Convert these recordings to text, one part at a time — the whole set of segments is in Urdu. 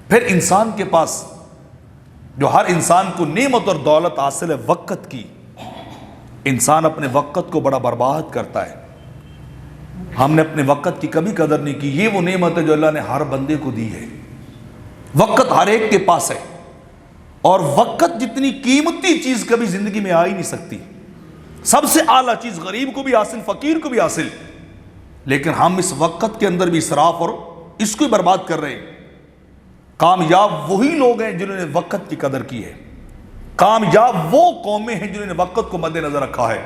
پھر انسان کے پاس جو ہر انسان کو نعمت اور دولت حاصل ہے وقت کی، انسان اپنے وقت کو بڑا برباد کرتا ہے۔ ہم نے اپنے وقت کی کبھی قدر نہیں کی۔ یہ وہ نعمت ہے جو اللہ نے ہر بندے کو دی ہے۔ وقت ہر ایک کے پاس ہے، اور وقت جتنی قیمتی چیز کبھی زندگی میں آ ہی نہیں سکتی۔ سب سے اعلیٰ چیز غریب کو بھی حاصل، فقیر کو بھی حاصل، لیکن ہم اس وقت کے اندر بھی اسراف اور اس کو برباد کر رہے ہیں۔ کامیاب وہی لوگ ہیں جنہوں نے وقت کی قدر کی ہے۔ کامیاب وہ قومیں ہیں جنہوں نے وقت کو مد نظر رکھا ہے،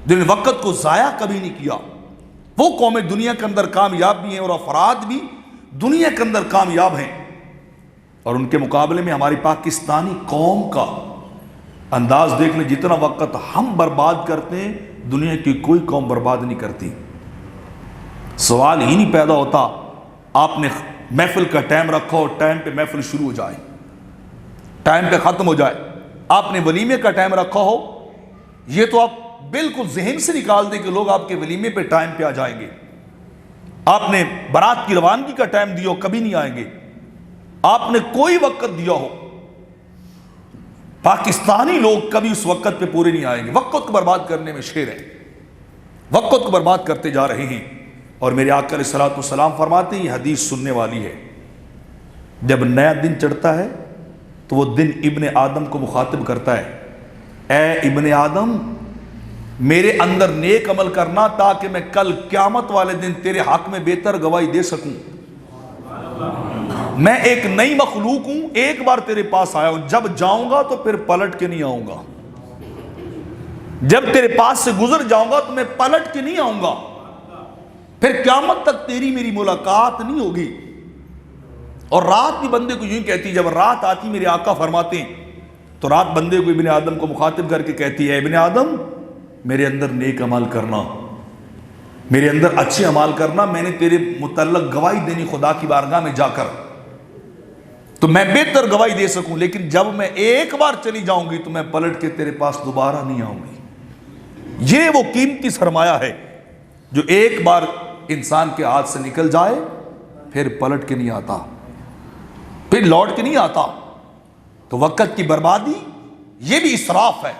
جنہوں نے وقت کو ضائع کبھی نہیں کیا۔ وہ قومیں دنیا کے اندر کامیاب بھی ہیں، اور افراد بھی دنیا کے اندر کامیاب ہیں، اور ان کے مقابلے میں ہماری پاکستانی قوم کا انداز دیکھ لیں۔ جتنا وقت ہم برباد کرتے ہیں دنیا کی کوئی قوم برباد نہیں کرتی۔ سوال ہی نہیں پیدا ہوتا آپ نے محفل کا ٹائم رکھا ہو، ٹائم پہ محفل شروع ہو جائے، ٹائم پہ ختم ہو جائے۔ آپ نے ولیمے کا ٹائم رکھا ہو، یہ تو آپ بالکل ذہن سے نکال دیں کہ لوگ آپ کے ولیمے پہ ٹائم پہ آ جائیں گے۔ آپ نے بارات کی روانگی کا ٹائم دیا ہو، کبھی نہیں آئیں گے۔ آپ نے کوئی وقت دیا ہو، پاکستانی لوگ کبھی اس وقت پہ پورے نہیں آئیں گے۔ وقت کو برباد کرنے میں شیر ہیں، وقت کو برباد کرتے جا رہے ہیں۔ اور میرے آقا علیہ الصلوۃ والسلام فرماتے ہیں، یہ حدیث سننے والی ہے، جب نیا دن چڑھتا ہے تو وہ دن ابن آدم کو مخاطب کرتا ہے، اے ابن آدم میرے اندر نیک عمل کرنا تاکہ میں کل قیامت والے دن تیرے حق میں بہتر گواہی دے سکوں۔ میں ایک نئی مخلوق ہوں، ایک بار تیرے پاس آیا ہوں، جب جاؤں گا تو پھر پلٹ کے نہیں آؤں گا۔ جب تیرے پاس سے گزر جاؤں گا تو میں پلٹ کے نہیں آؤں گا، پھر قیامت تک تیری میری ملاقات نہیں ہوگی۔ اور رات بھی بندے کو یوں کہتی ہے، جب رات آتی میرے آقا فرماتے ہیں تو رات بندے کو ابن آدم کو مخاطب کر کے کہتی ہے، ابن آدم میرے اندر نیک عمل کرنا، میرے اندر اچھے عمال کرنا، میں نے تیرے متعلق گواہی دینی خدا کی بارگاہ میں جا کر، تو میں بہتر گواہی دے سکوں، لیکن جب میں ایک بار چلی جاؤں گی تو میں پلٹ کے تیرے پاس دوبارہ نہیں آؤں گی۔ یہ وہ قیمتی سرمایہ ہے جو ایک بار انسان کے ہاتھ سے نکل جائے پھر پلٹ کے نہیں آتا، پھر لوٹ کے نہیں آتا۔ تو وقت کی بربادی یہ بھی اسراف ہے،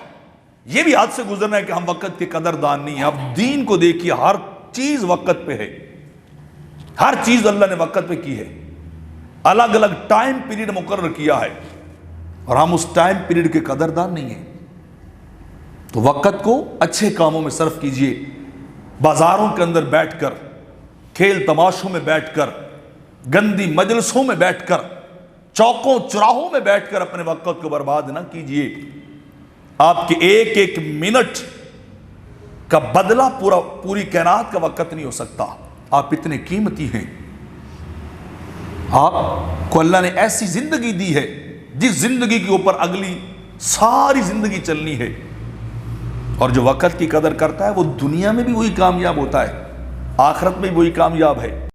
یہ بھی ہاتھ سے گزرنا ہے کہ ہم وقت کے قدر دان نہیں ہیں۔ اب دین کو دیکھیے، ہر چیز وقت پہ ہے، ہر چیز اللہ نے وقت پہ کی ہے، الگ الگ ٹائم پیریڈ مقرر کیا ہے، اور ہم اس ٹائم پیریڈ کے قدردان نہیں ہیں۔ تو وقت کو اچھے کاموں میں صرف کیجئے، بازاروں کے اندر بیٹھ کر، کھیل تماشوں میں بیٹھ کر، گندی مجلسوں میں بیٹھ کر، چوکوں چراہوں میں بیٹھ کر اپنے وقت کو برباد نہ کیجئے۔ آپ کے ایک ایک منٹ کا بدلہ پوری کائنات کا وقت نہیں ہو سکتا۔ آپ اتنے قیمتی ہیں، آپ کو اللہ نے ایسی زندگی دی ہے جس زندگی کے اوپر اگلی ساری زندگی چلنی ہے، اور جو وقت کی قدر کرتا ہے وہ دنیا میں بھی وہی کامیاب ہوتا ہے، آخرت میں بھی وہی کامیاب ہے۔